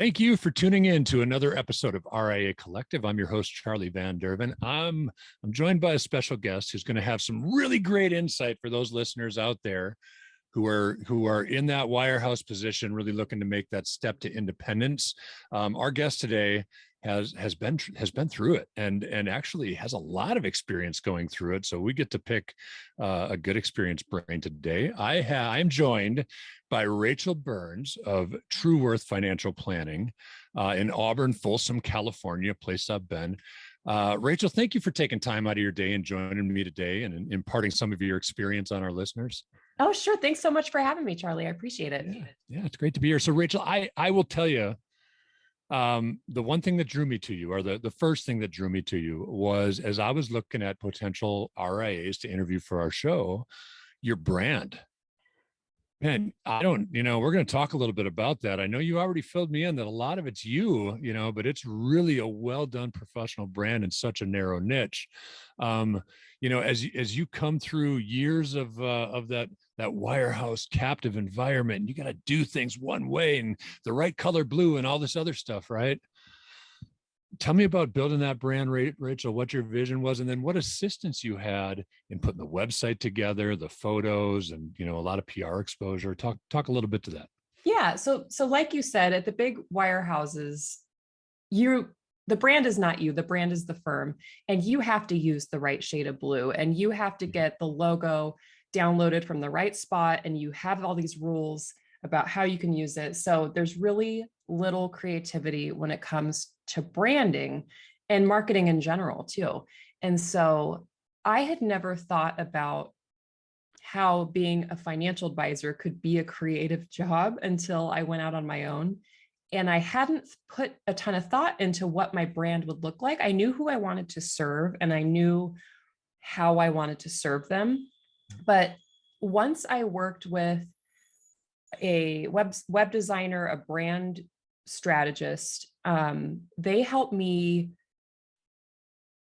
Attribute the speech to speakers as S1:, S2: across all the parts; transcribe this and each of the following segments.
S1: Thank you for tuning in to another episode of RIA Collective. I'm your host, Charlie Van Derven. I'm joined by a special guest who's going to have some really great insight for those listeners out there who are in that wirehouse position, really looking to make that step to independence. Our guest today has been through it and actually has a lot of experience going through it. So we get to pick a good experienced brain today. I'm joined by Rachael Burns of True Worth Financial Planning in Auburn, Folsom, California, a place I've been. Rachael, thank you for taking time out of your day and joining me today and imparting some of your experience on our listeners.
S2: Oh, sure. Thanks so much for having me, Charlie. I appreciate it.
S1: Yeah, it's great to be here. So Rachael, I will tell you, the one thing that drew me to you, or the first thing that drew me to you, was as I was looking at potential RIAs to interview for our show, your brand. Man, we're going to talk a little bit about that. I know you already filled me in that a lot of it's you, but it's really a well done professional brand in such a narrow niche. As you come through years of that wirehouse captive environment, you got to do things one way and the right color blue and all this other stuff, right? Tell me about building that brand, Rachael, what your vision was, and then what assistance you had in putting the website together, the photos, and a lot of PR exposure. Talk a little bit to that.
S2: Yeah. So like you said, at the big wirehouses, the brand is not you, the brand is the firm, and you have to use the right shade of blue, and you have to get the logo downloaded from the right spot, and you have all these rules about how you can use it. So there's really little creativity when it comes to branding and marketing in general too. And so I had never thought about how being a financial advisor could be a creative job until I went out on my own. And I hadn't put a ton of thought into what my brand would look like. I knew who I wanted to serve and I knew how I wanted to serve them. But once I worked with a web designer, a brand strategist, they helped me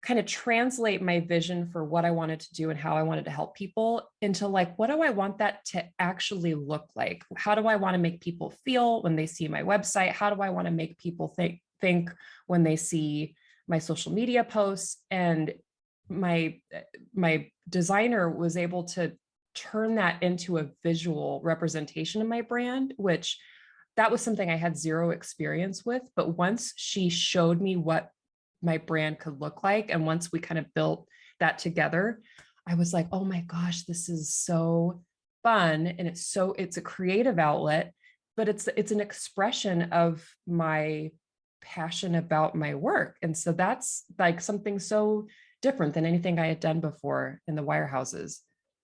S2: kind of translate my vision for what I wanted to do and how I wanted to help people into what do I want that to actually look like? How do I want to make people feel when they see my website? How do I want to make people think when they see my social media posts? And my designer was able to turn that into a visual representation of my brand, which that was something I had zero experience with. But once she showed me what my brand could look like, and once we kind of built that together, I was like, oh my gosh, this is so fun. And it's a creative outlet, but it's an expression of my passion about my work. And so that's like something so different than anything I had done before in the wirehouses.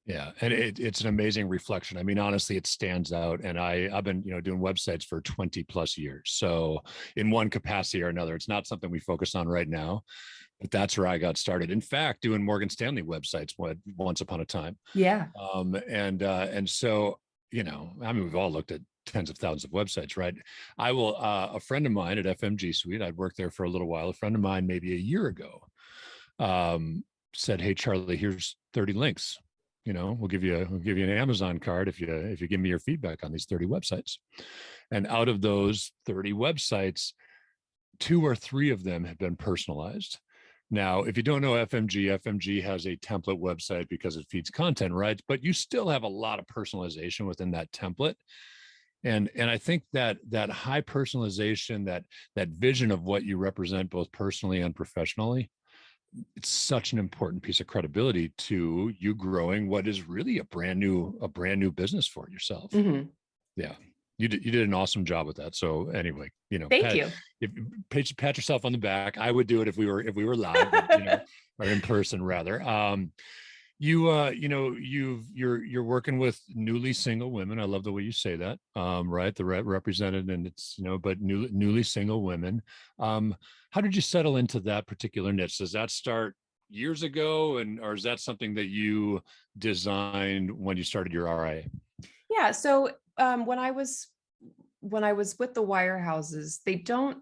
S1: Yeah. And it's an amazing reflection. I mean, honestly, it stands out. And I've been, doing websites for 20 plus years. So in one capacity or another, it's not something we focus on right now, but that's where I got started. In fact, doing Morgan Stanley websites once upon a time.
S2: Yeah.
S1: And so, we've all looked at tens of thousands of websites, right? A friend of mine at FMG Suite, I'd worked there for a little while. A friend of mine, maybe a year ago, said, "Hey, Charlie, here's 30 links. We'll give you an Amazon card if you give me your feedback on these 30 websites." And out of those 30 websites, 2 or 3 of them have been personalized. Now, if you don't know FMG has a template website because it feeds content, right? But you still have a lot of personalization within that template. And I think that high personalization, that vision of what you represent both personally and professionally, it's such an important piece of credibility to you growing what is really a brand new business for yourself.
S2: Mm-hmm.
S1: Yeah. You did an awesome job with that. So anyway,
S2: thank you.
S1: Pat yourself on the back. I would do it if we were live, but, or in person rather. You're working with newly single women. I love the way you say that. Right. The represented, and it's, but newly single women. How did you settle into that particular niche? Does that start years ago, or is that something that you designed when you started your RIA?
S2: Yeah. So when I was with the wirehouses, they don't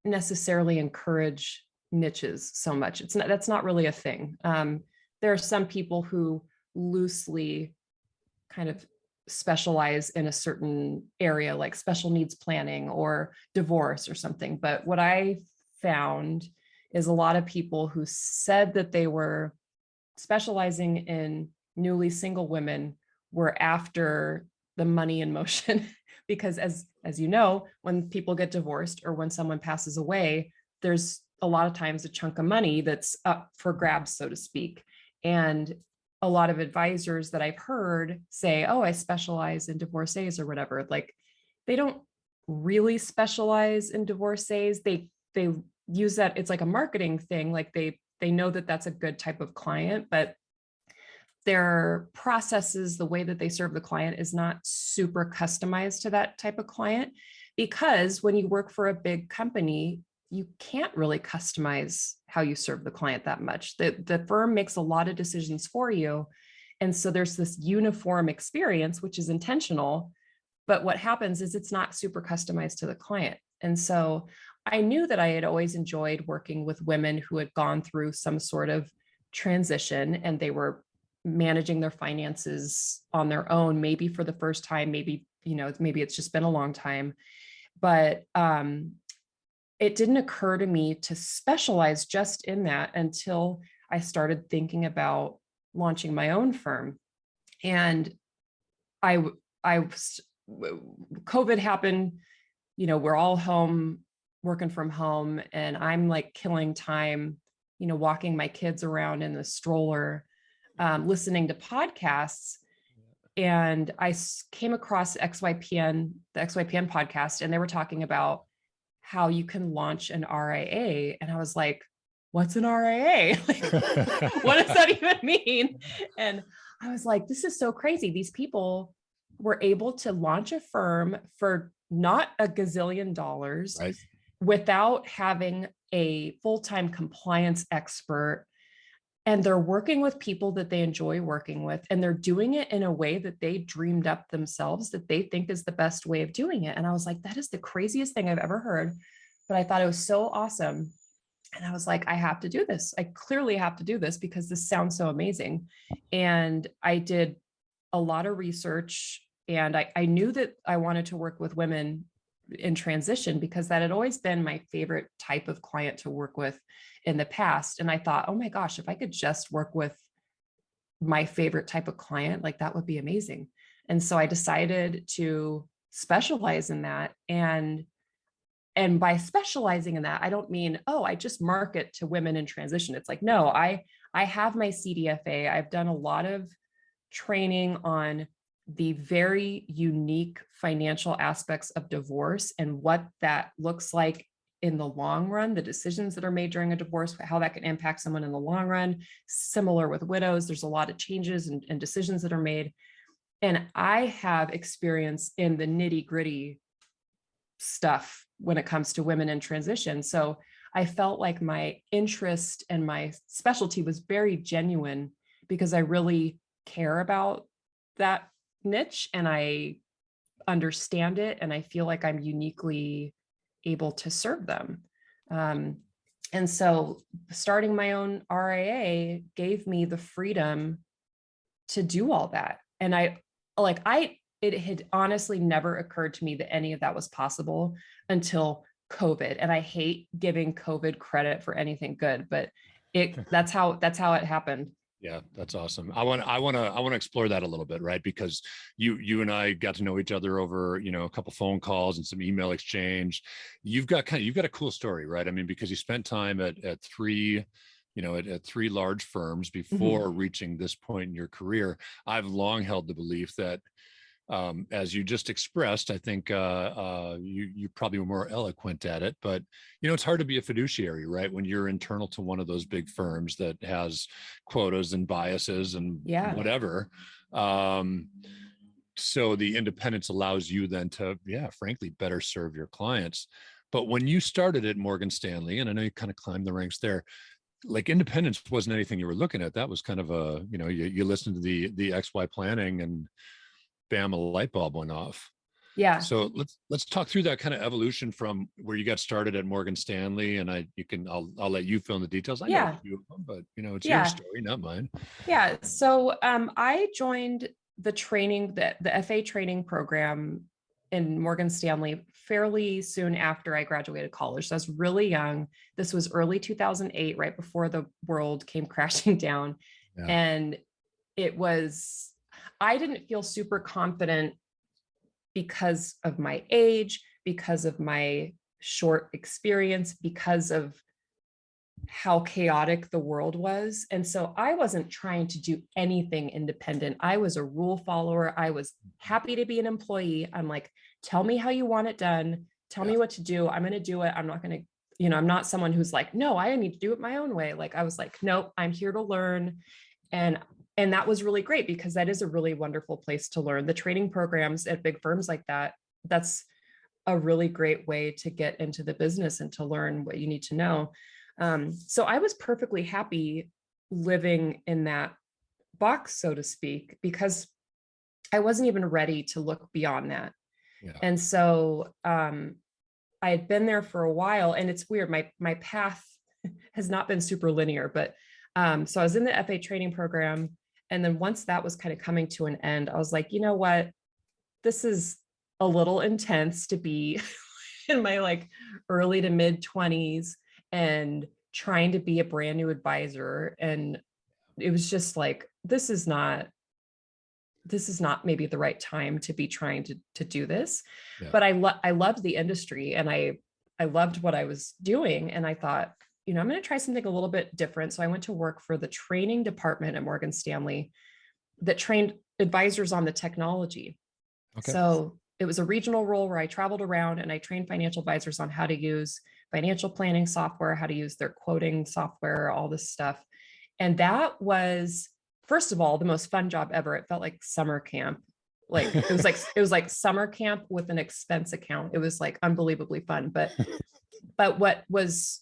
S2: necessarily encourage niches so much. That's not really a thing. There are some people who loosely kind of specialize in a certain area, like special needs planning or divorce or something. But what I found is a lot of people who said that they were specializing in newly single women were after the money in motion. Because as you know, when people get divorced or when someone passes away, there's a lot of times a chunk of money that's up for grabs, so to speak. And a lot of advisors that I've heard say, oh, I specialize in divorcees or whatever, like they don't really specialize in divorcees. They use that, it's like a marketing thing, like they know that that's a good type of client, but their processes, the way that they serve the client is not super customized to that type of client. Because when you work for a big company, you can't really customize how you serve the client that much. The firm makes a lot of decisions for you. And so there's this uniform experience, which is intentional, but what happens is it's not super customized to the client. And so I knew that I had always enjoyed working with women who had gone through some sort of transition and they were managing their finances on their own, maybe for the first time, maybe, maybe it's just been a long time. But it didn't occur to me to specialize just in that until I started thinking about launching my own firm. And COVID happened, we're all home, working from home, and I'm like killing time, walking my kids around in the stroller, listening to podcasts. And I came across the XYPN podcast, and they were talking about how you can launch an RIA. And I was like, what's an RIA? Like, what does that even mean? And I was like, this is so crazy. These people were able to launch a firm for not a gazillion dollars, right, without having a full-time compliance expert. And they're working with people that they enjoy working with. And they're doing it in a way that they dreamed up themselves, that they think is the best way of doing it. And I was like, that is the craziest thing I've ever heard. But I thought it was so awesome. And I was like, I have to do this. I clearly have to do this because this sounds so amazing. And I did a lot of research, and I knew that I wanted to work with women in transition because that had always been my favorite type of client to work with in the past. And I thought, oh my gosh, if I could just work with my favorite type of client, like that would be amazing. And so I decided to specialize in that. And by specializing in that, I don't mean, oh, I just market to women in transition. It's like, no, I have my CDFA. I've done a lot of training on the very unique financial aspects of divorce and what that looks like in the long run, the decisions that are made during a divorce, how that can impact someone in the long run. Similar with widows, there's a lot of changes and decisions that are made. And I have experience in the nitty gritty stuff when it comes to women in transition. So I felt like my interest and my specialty was very genuine because I really care about that niche and I understand it. And I feel like I'm uniquely able to serve them. And so starting my own RIA gave me the freedom to do all that. And it had honestly never occurred to me that any of that was possible until COVID. And I hate giving COVID credit for anything good, but that's how it happened.
S1: Yeah, that's awesome. I want to explore that a little bit, right? Because you and I got to know each other over, a couple phone calls and some email exchange. You've got a cool story, right? I mean, because you spent time at three, at three large firms before reaching this point in your career. I've long held the belief that, as you just expressed, I think you probably were more eloquent at it, but it's hard to be a fiduciary, right? When you're internal to one of those big firms that has quotas and biases and whatever. So the independence allows you then to, frankly, better serve your clients. But when you started at Morgan Stanley, and I know you kind of climbed the ranks there, like independence wasn't anything you were looking at. That was kind of a, you listened to the XY planning and bam, a light bulb went off.
S2: Yeah.
S1: So let's talk through that kind of evolution from where you got started at Morgan Stanley, and I'll let you fill in the details. I know a few of them, but it's your story, not mine.
S2: Yeah. So I joined the training, the FA training program in Morgan Stanley fairly soon after I graduated college. So I was really young. This was early 2008, right before the world came crashing down.
S1: Yeah.
S2: And I didn't feel super confident because of my age, because of my short experience, because of how chaotic the world was. And so I wasn't trying to do anything independent. I was a rule follower. I was happy to be an employee. I'm like, tell me how you want it done. Tell me what to do. I'm going to do it. I'm not going to, I'm not someone who's like, no, I need to do it my own way. Like, I was like, nope, I'm here to learn. And that was really great, because that is a really wonderful place to learn. The training programs at big firms like that, that's a really great way to get into the business and to learn what you need to know. So I was perfectly happy living in that box, so to speak, because I wasn't even ready to look beyond that.
S1: Yeah.
S2: And so I had been there for a while, and it's weird. My path has not been super linear, but so I was in the FA training program. And then once that was kind of coming to an end, I was like, you know what, this is a little intense to be in my like early to mid 20s and trying to be a brand new advisor. And it was just like, this is not maybe the right time to be trying to do this. Yeah. But I loved the industry, and I loved what I was doing. And I thought, I'm going to try something a little bit different. So I went to work for the training department at Morgan Stanley that trained advisors on the technology. Okay. So it was a regional role where I traveled around and I trained financial advisors on how to use financial planning software, how to use their quoting software, all this stuff. And that was, first of all, the most fun job ever. It felt like summer camp. Like it was like summer camp with an expense account. It was like unbelievably fun. But what was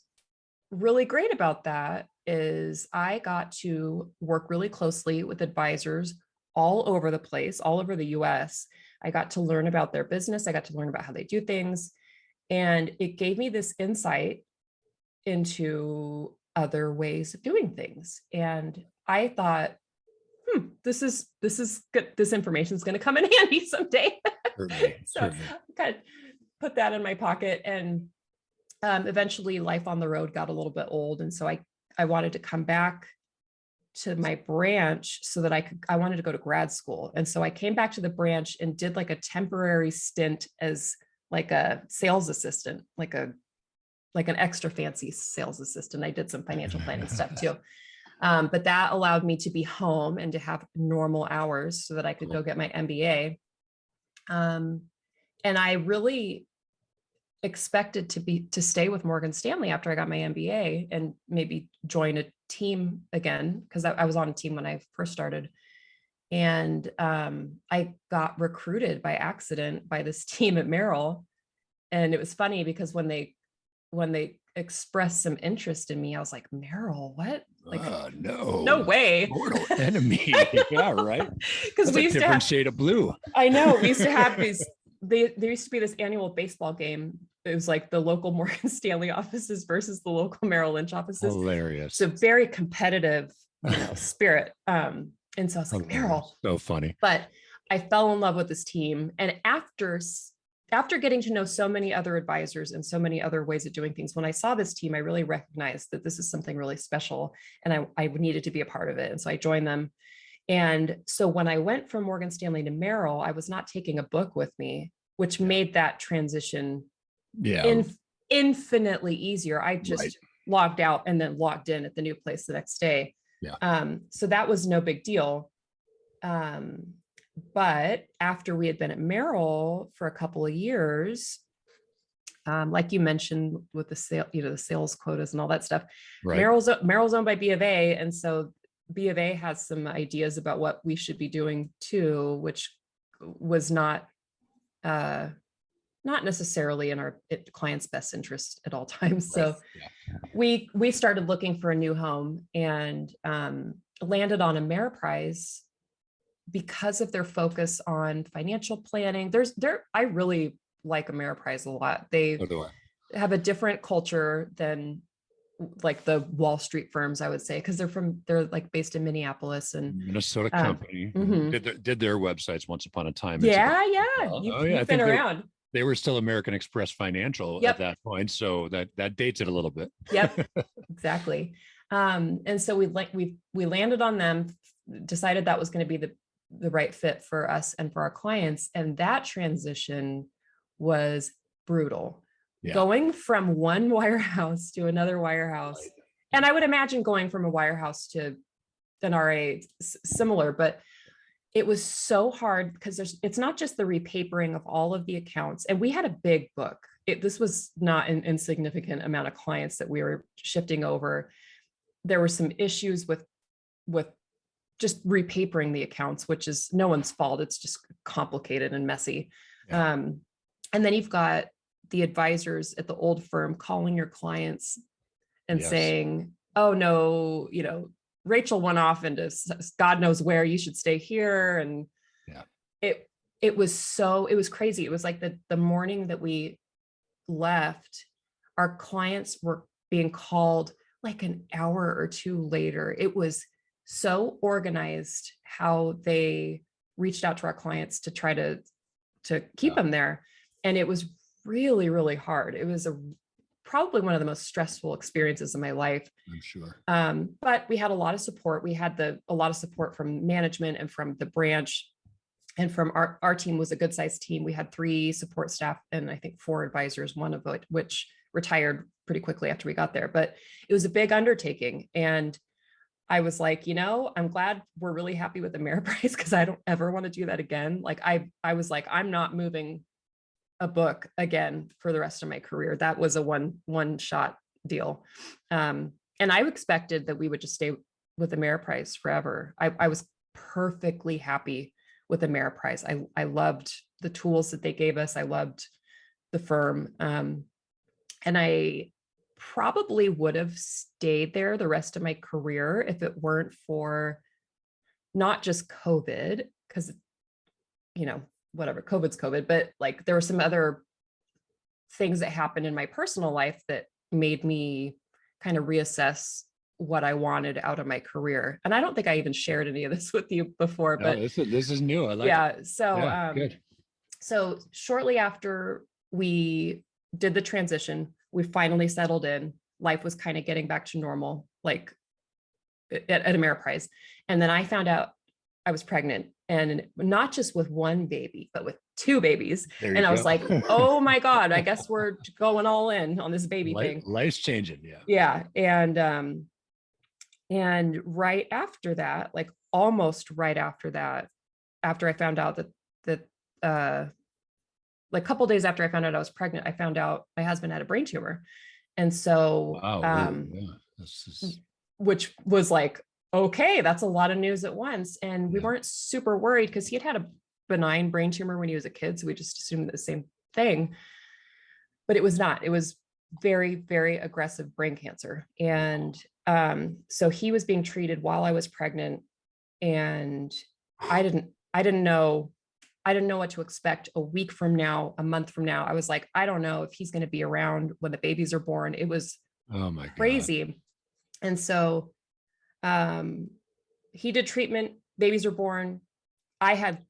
S2: really great about that is I got to work really closely with advisors all over the place, all over the US. I got to learn about their business. I got to learn about how they do things. And it gave me this insight into other ways of doing things. And I thought, this is good. This information is going to come in handy someday. So I kind of put that in my pocket. And eventually life on the road got a little bit old. And so I wanted to come back to my branch so that I wanted to go to grad school. And so I came back to the branch and did like a temporary stint as like a sales assistant, like an extra fancy sales assistant. I did some financial planning stuff too. But that allowed me to be home and to have normal hours so that I could go get my MBA. And I really expected to stay with Morgan Stanley after I got my MBA and maybe join a team again, because I was on a team when I first started. And I got recruited by accident by this team at Merrill. And it was funny because when they expressed some interest in me, I was like, Merrill, what? Like, no way.
S1: Mortal enemy. Yeah, right.
S2: Because we used to have
S1: shade of blue.
S2: I know. We used to have these. There used to be this annual baseball game. It was like the local Morgan Stanley offices versus the local Merrill Lynch offices.
S1: Hilarious.
S2: So very competitive, spirit. And so I was like, Merrill.
S1: So funny.
S2: But I fell in love with this team. And after getting to know so many other advisors and so many other ways of doing things, when I saw this team, I really recognized that this is something really special, and I needed to be a part of it. And so I joined them. And so when I went from Morgan Stanley to Merrill, I was not taking a book with me, which made that transition infinitely easier. I just logged out and then logged in at the new place the next day. Yeah. So that was no big deal. But after we had been at Merrill for a couple of years, like you mentioned with the sales quotas and all that stuff, Merrill's owned by B of A, and so B of A has some ideas about what we should be doing too, which was not necessarily in our client's best interest at all times. So we started looking for a new home and landed on Ameriprise because of their focus on financial planning. I really like Ameriprise a lot. They have a different culture than like the Wall Street firms, I would say, because they're like based in Minneapolis and
S1: Minnesota company.
S2: mhm.
S1: Did their websites once upon a time.
S2: Yeah, yeah.
S1: Oh yeah, I
S2: You've been
S1: think
S2: around.
S1: they were still American Express Financial at
S2: Yep.
S1: that point, so that dates it a little bit.
S2: Yep. Exactly. And so we landed on them, decided that was going to be the right fit for us and for our clients. And that transition was brutal.
S1: Yeah.
S2: Going from one wirehouse to another wirehouse.
S1: Right.
S2: And I would imagine going from a wirehouse to an RA similar, but it was so hard because it's not just the repapering of all of the accounts. And we had a big book. This was not an insignificant amount of clients that we were shifting over. There were some issues with just repapering the accounts, which is no one's fault. It's just complicated and messy.
S1: Yeah.
S2: And then you've got the advisors at the old firm calling your clients and saying, oh no, Rachael went off into God knows where, you should stay here. And it was crazy. It was like the morning that we left, our clients were being called like an hour or two later. It was so organized how they reached out to our clients to try to keep them there. And it was really, really hard. It was probably one of the most stressful experiences of my life.
S1: I'm sure.
S2: But we had a lot of support. We had a lot of support from management and from the branch, and from our team was a good sized team. We had 3 support staff and I think 4 advisors, one of which retired pretty quickly after we got there. But it was a big undertaking. And I was like, I'm glad we're really happy with Ameriprise, because I don't ever want to do that again. Like I was like, I'm not moving a book again for the rest of my career. That was a one shot deal. And I expected that we would just stay with Ameriprise forever. I was perfectly happy with Ameriprise. I loved the tools that they gave us. I loved the firm. And I probably would have stayed there the rest of my career if it weren't for not just COVID, because, whatever, COVID's COVID, but like there were some other things that happened in my personal life that made me kind of reassess what I wanted out of my career. And I don't think I even shared any of this with you before, but
S1: this is new. I like it.
S2: So,
S1: good.
S2: So shortly after we did the transition, we finally settled in. Life was kind of getting back to normal, like at Ameriprise. And then I found out I was pregnant, and not just with one baby, but with 2 babies. And I was like, oh my God, I guess we're going all in on this baby thing.
S1: Life's changing.
S2: Yeah. And right after that, like almost right after that, after I found out that like a couple days after I found out I was pregnant, I found out my husband had a brain tumor. And so, which was like, okay, that's a lot of news at once. And we weren't super worried because he had a benign brain tumor when he was a kid. So we just assumed the same thing, but it was not. It was very, very aggressive brain cancer. And so he was being treated while I was pregnant, and I didn't know what to expect a week from now, a month from now. I was like, I don't know if he's going to be around when the babies are born. It was crazy. And so he did treatment, babies are born. I had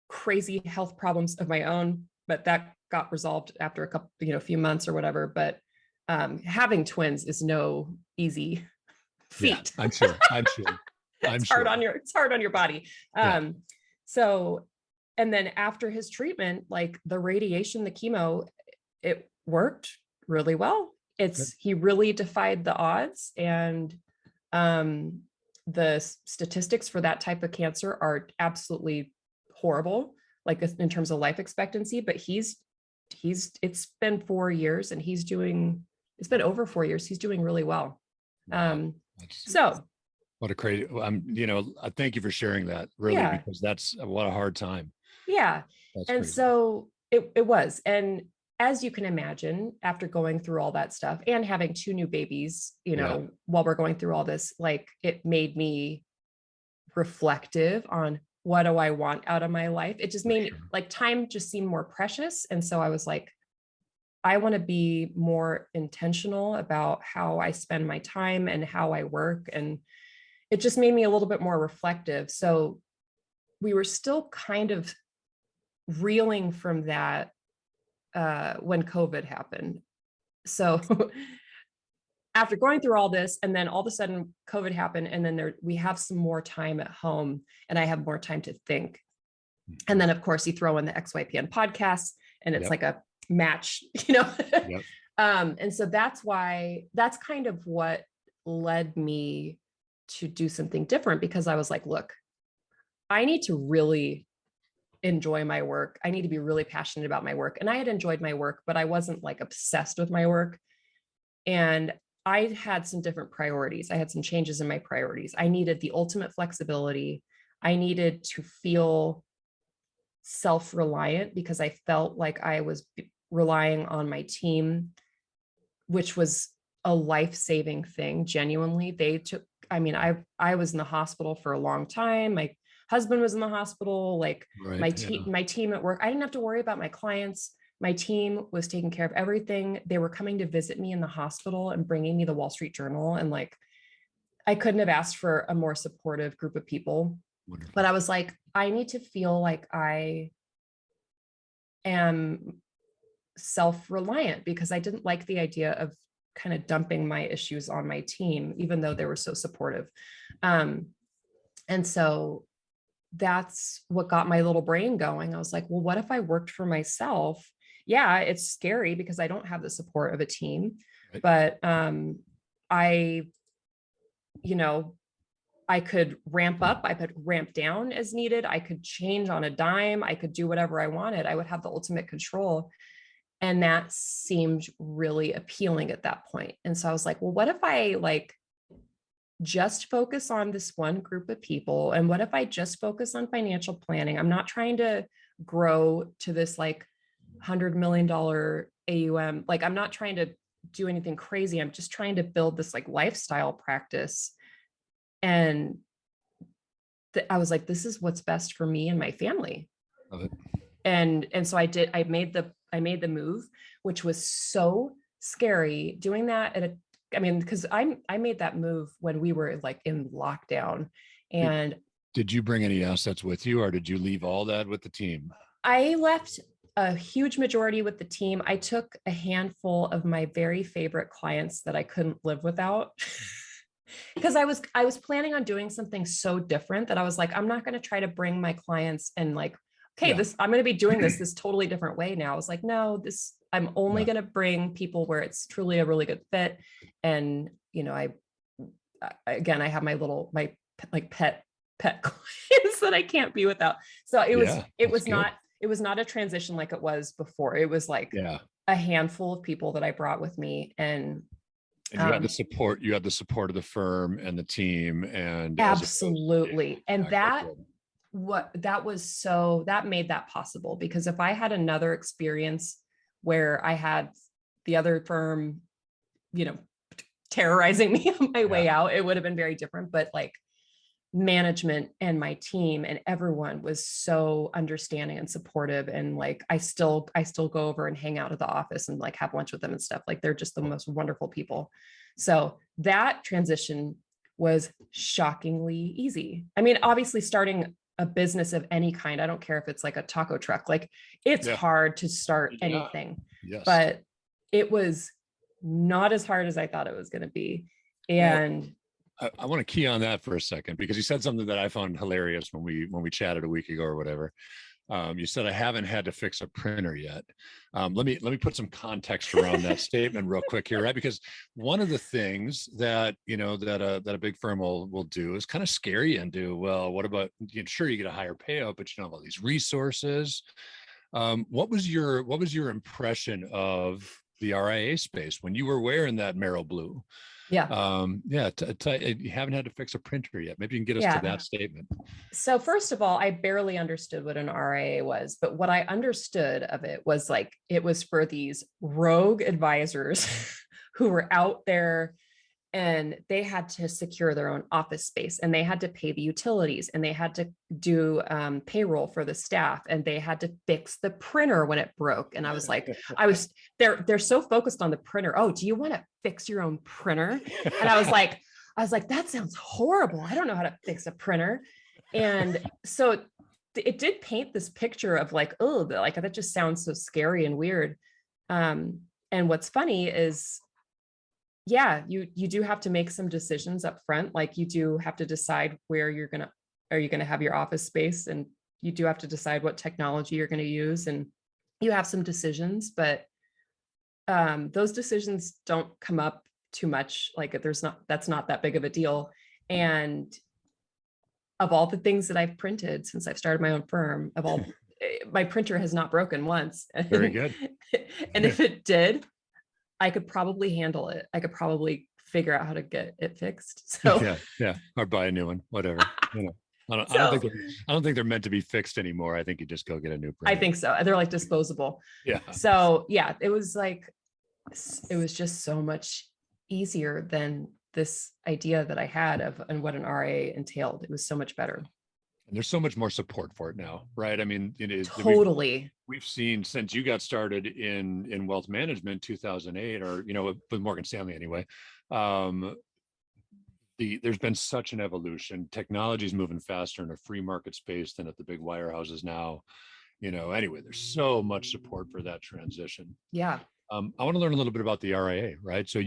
S2: crazy health problems of my own, but that got resolved after a few months or whatever. But having twins is no easy feat.
S1: Yeah, I'm sure.
S2: It's hard on your body. So, and then after his treatment, like the radiation, the chemo, it worked really well. He really defied the odds, and the statistics for that type of cancer are absolutely horrible, like in terms of life expectancy. But it's been 4 years, and it's been over 4 years. He's doing really well. So
S1: what a crazy, thank you for sharing that, really, because that's what a hard time.
S2: Yeah. That's and crazy. So it was. And as you can imagine, after going through all that stuff and having 2 new babies, while we're going through all this, like it made me reflective on what do I want out of my life. It just made me like time just seemed more precious. And so I was like, I want to be more intentional about how I spend my time and how I work. And it just made me a little bit more reflective. So we were still kind of reeling from that when COVID happened. So after going through all this, and then all of a sudden COVID happened, and then we have some more time at home, and I have more time to think. And then, of course, you throw in the XYPN podcast, and it's like a match,
S1: Yep.
S2: And so that's kind of what led me to do something different, because I was like, look, I need to really enjoy my work. I need to be really passionate about my work. And I had enjoyed my work, but I wasn't like obsessed with my work. And I had some different priorities. I had some changes in my priorities. I needed the ultimate flexibility. I needed to feel self-reliant, because I felt like I was relying on my team, which was a life-saving thing. Genuinely, I was in the hospital for a long time. My husband was in the hospital, like my team at work. I didn't have to worry about my clients. My team was taking care of everything. They were coming to visit me in the hospital and bringing me the Wall Street Journal. And like, I couldn't have asked for a more supportive group of people. Wonderful. But I was like, I need to feel like I am self-reliant, because I didn't like the idea of kind of dumping my issues on my team, even though they were so supportive. And so that's what got my little brain going. I was like, well, what if I worked for myself? Yeah, it's scary because I don't have the support of a team, right. But I could ramp up, I could ramp down as needed. I could change on a dime. I could do whatever I wanted. I would have the ultimate control. And that seemed really appealing at that point. And so I was like, well, what if I just focus on this one group of people? And what if I just focus on financial planning? I'm not trying to grow to this $100 million AUM. I'm not trying to do anything crazy. I'm just trying to build this lifestyle practice. And I was like, this is what's best for me and my family. Love it. And so I made the move, which was so scary doing that because I made that move when we were in lockdown. And
S1: did you bring any assets with you, or did you leave all that with the team?
S2: I left a huge majority with the team. I took a handful of my very favorite clients that I couldn't live without. Because I was planning on doing something so different that I was like, I'm not going to try to bring my clients and I'm going to be doing this totally different way now. I was like, no, I'm only going to bring people where it's truly a really good fit. And, I have my pet clients that I can't be without. So it was not a transition like it was before. It was a handful of people that I brought with me, and
S1: you had the support. You had the support of the firm and the team, and
S2: absolutely. And that made that possible, because if I had another experience where I had the other firm, terrorizing me on my way out, it would have been very different. But management and my team and everyone was so understanding and supportive. And I still go over and hang out at the office and have lunch with them and stuff. They're just the most wonderful people. So that transition was shockingly easy. I mean, obviously starting a business of any kind, I don't care if it's a taco truck, it's hard to start anything, but it was not as hard as I thought it was going to be. And
S1: I want to key on that for a second, because you said something that I found hilarious when we chatted a week ago or whatever. You said, I haven't had to fix a printer yet. Let me put some context around that statement real quick here, right? Because one of the things that that a big firm will do is kind of scare you into, well, what about, sure, you get a higher payout, but you don't have all these resources. What was your impression of the RIA space when you were wearing that Merrill blue?
S2: Yeah.
S1: You haven't had to fix a printer yet. Maybe you can get us to that statement.
S2: So first of all, I barely understood what an RIA was, but what I understood of it was it was for these rogue advisors who were out there and they had to secure their own office space, and they had to pay the utilities, and they had to do payroll for the staff, and they had to fix the printer when it broke. And I was like, they're so focused on the printer. Oh, do you want to fix your own printer? And I was like, that sounds horrible. I don't know how to fix a printer. And so it did paint this picture of like, oh, like that just sounds so scary and weird. And what's funny is, yeah, you do have to make some decisions up front. Like you do have to decide where are you gonna have your office space, and you do have to decide what technology you're gonna use, and you have some decisions, but those decisions don't come up too much. Like that's not that big of a deal. And of all the things that I've printed since I've started my own firm, my printer has not broken once.
S1: Very good.
S2: And if it did, I could probably handle it. I could probably figure out how to get it fixed. So
S1: yeah, or buy a new one, whatever. I don't think they're meant to be fixed anymore. I think you just go get a new printer.
S2: I think so. They're like disposable.
S1: Yeah.
S2: So yeah, it was just so much easier than this idea that I had of and what an RIA entailed. It was so much better.
S1: And there's so much more support for it now, right? I mean, it is
S2: totally.
S1: We've seen since you got started in wealth management, 2008, or with Morgan Stanley anyway. There's been such an evolution. Technology is moving faster in a free market space than at the big wirehouses now. Anyway, there's so much support for that transition.
S2: Yeah.
S1: I want to learn a little bit about the RIA, right? So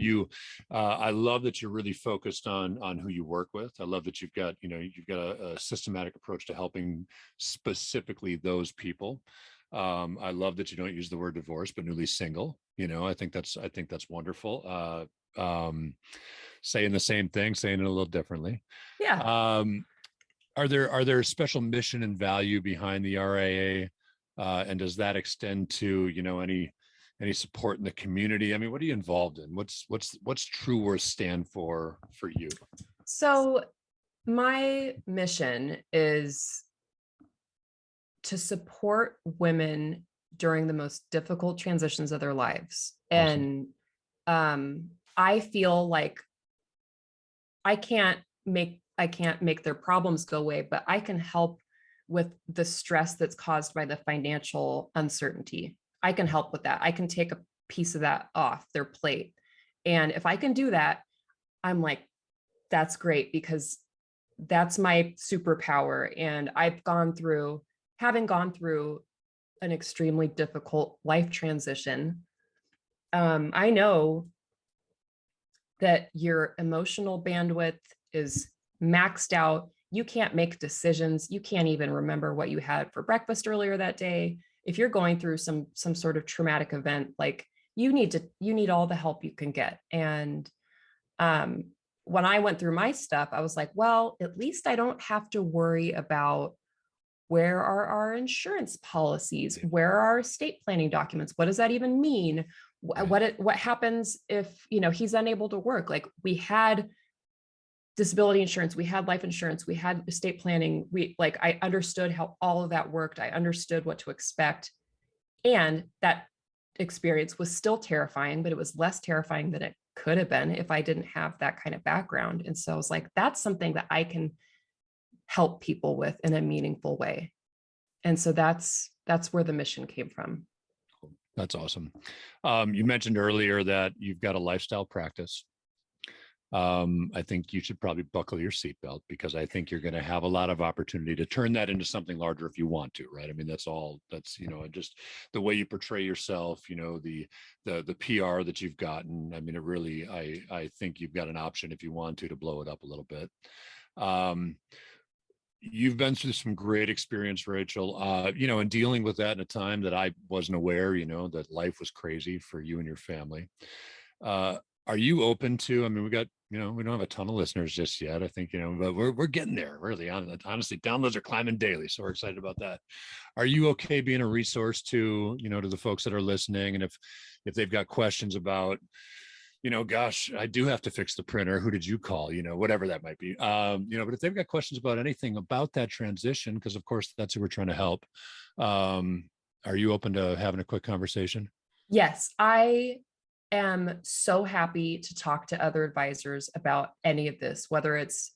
S1: I love that you're really focused on who you work with. I love that you've got a systematic approach to helping specifically those people. I love that you don't use the word divorce, but newly single. I think that's wonderful. Saying the same thing, saying it a little differently.
S2: Yeah.
S1: Are there special mission and value behind the RIA? And does that extend to, any support in the community? I mean, what are you involved in? What's True Worth stand for you?
S2: So my mission is to support women during the most difficult transitions of their lives. Awesome. And I feel like I can't make their problems go away, but I can help with the stress that's caused by the financial uncertainty. I can help with that. I can take a piece of that off their plate. And if I can do that, I'm like, that's great, because that's my superpower. And having gone through an extremely difficult life transition, I know that your emotional bandwidth is maxed out. You can't make decisions. You can't even remember what you had for breakfast earlier that day. If you're going through some sort of traumatic event, like you need all the help you can get. And when I went through my stuff, I was like, well, at least I don't have to worry about where are our insurance policies, where are our estate planning documents, what does that even mean? What happens if he's unable to work? Like, we had disability insurance, we had life insurance, we had estate planning. I understood how all of that worked. I understood what to expect. And that experience was still terrifying, but it was less terrifying than it could have been if I didn't have that kind of background. And so I was like, that's something that I can help people with in a meaningful way. And so that's where the mission came from.
S1: That's awesome. You mentioned earlier that you've got a lifestyle practice. I think you should probably buckle your seatbelt, because I think you're going to have a lot of opportunity to turn that into something larger if you want to, right? I mean, that's just the way you portray yourself, the PR that you've gotten. I mean, it really, I think you've got an option if you want to blow it up a little bit. You've been through some great experience, Rachael, and dealing with that in a time that I wasn't aware, that life was crazy for you and your family. Are you open to, I mean, we don't have a ton of listeners just yet, I think, but we're getting there, really. Honestly, downloads are climbing daily. So we're excited about that. Are you okay being a resource to the folks that are listening? And if they've got questions about, gosh, I do have to fix the printer, who did you call, whatever that might be, but if they've got questions about anything about that transition, because of course that's who we're trying to help. Are you open to having a quick conversation?
S2: Yes, I am so happy to talk to other advisors about any of this, whether it's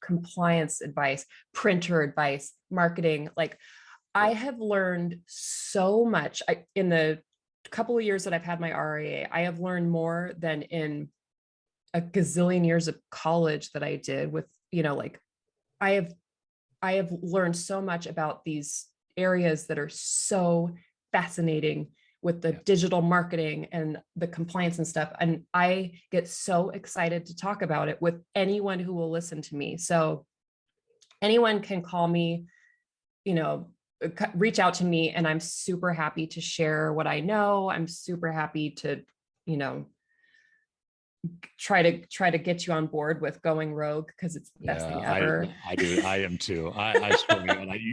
S2: compliance advice, printer advice, marketing. Like, I have learned so much in the couple of years that I've had my RIA. I have learned more than in a gazillion years of college that I did with, like, I have learned so much about these areas that are so fascinating with the digital marketing and the compliance and stuff. And I get so excited to talk about it with anyone who will listen to me. So anyone can call me, reach out to me, and I'm super happy to share what I know. I'm super happy to, try to get you on board with going rogue, because it's the best thing ever.
S1: I do. I am too. I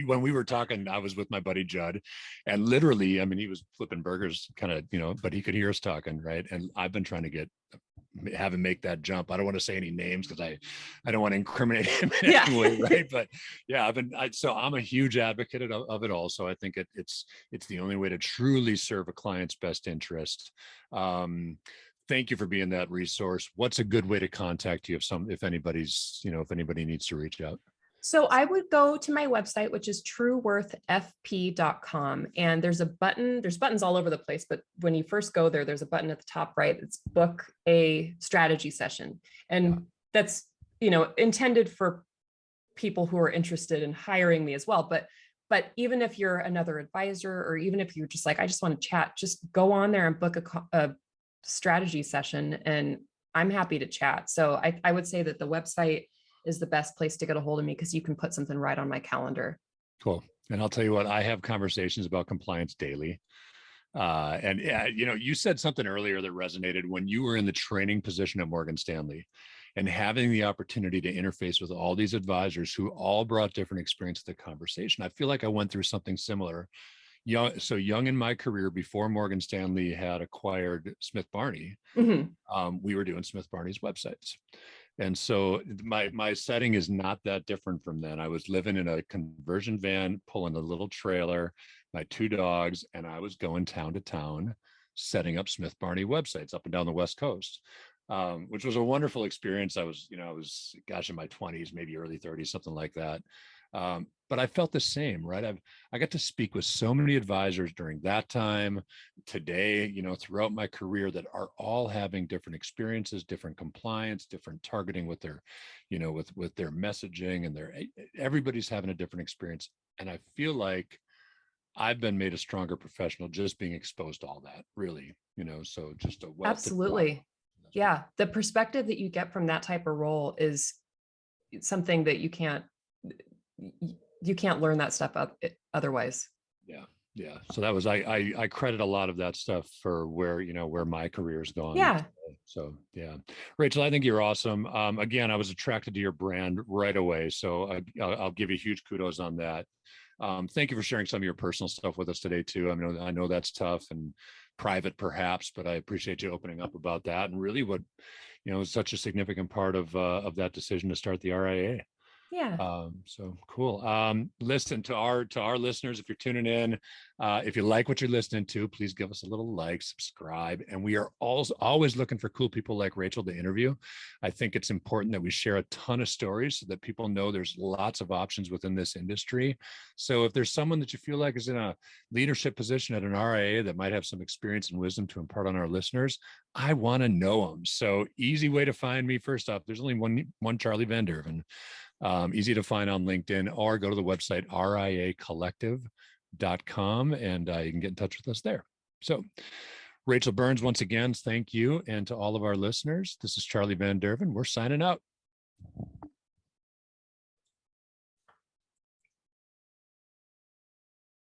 S1: when we were talking, I was with my buddy Judd, and literally, I mean, he was flipping burgers kind of, but he could hear us talking, right? And I've been trying to have him make that jump. I don't want to say any names because I don't want to incriminate him in any way, right? But yeah, so I'm a huge advocate of it all. So I think it's the only way to truly serve a client's best interest. Thank you for being that resource. What's a good way to contact you if anybody needs to reach out?
S2: So I would go to my website, which is trueworthfp.com. And there's buttons all over the place, but when you first go there, there's a button at the top right. It's book a strategy session. And that's, intended for people who are interested in hiring me as well. But even if you're another advisor, or even if you're just like, I just want to chat, just go on there and book a strategy session, and I'm happy to chat. So I would say that the website is the best place to get a hold of me, because you can put something right on my calendar.
S1: Cool. And I'll tell you what, I have conversations about compliance daily. And you said something earlier that resonated when you were in the training position at Morgan Stanley, and having the opportunity to interface with all these advisors who all brought different experience to the conversation. I feel like I went through something similar. Young in my career, before Morgan Stanley had acquired Smith Barney, we were doing Smith Barney's websites. And so my setting is not that different from then. I was living in a conversion van, pulling a little trailer, my 2 dogs, and I was going town to town, setting up Smith Barney websites up and down the West Coast, which was a wonderful experience. I was in my 20s, maybe early 30s, something like that. But I felt the same, right? I got to speak with so many advisors during that time, today, throughout my career, that are all having different experiences, different compliance, different targeting with their, with their messaging, and everybody's having a different experience. And I feel like I've been made a stronger professional just being exposed to all that, really, so just a wealth.
S2: Absolutely. Yeah. The perspective that you get from that type of role is something that you can't learn that stuff otherwise.
S1: Yeah. So that was, I credit a lot of that stuff for where my career's gone.
S2: Yeah.
S1: So yeah, Rachael, I think you're awesome. Again, I was attracted to your brand right away. So I'll give you huge kudos on that. Thank you for sharing some of your personal stuff with us today too. I know that's tough and private perhaps, but I appreciate you opening up about that, and really what, is such a significant part of that decision to start the RIA.
S2: Yeah.
S1: So cool. Listen to our listeners, if you're tuning in, if you like what you're listening to, please give us a little like, subscribe. And we are always looking for cool people like Rachael to interview. I think it's important that we share a ton of stories so that people know there's lots of options within this industry. So if there's someone that you feel like is in a leadership position at an RIA that might have some experience and wisdom to impart on our listeners, I want to know them. So easy way to find me. First off, there's only one Charlie Van Derven. Easy to find on LinkedIn, or go to the website riacollective.com, and you can get in touch with us there. So Rachael Burns, once again, thank you. And to all of our listeners, this is Charlie Van Derven. We're signing out.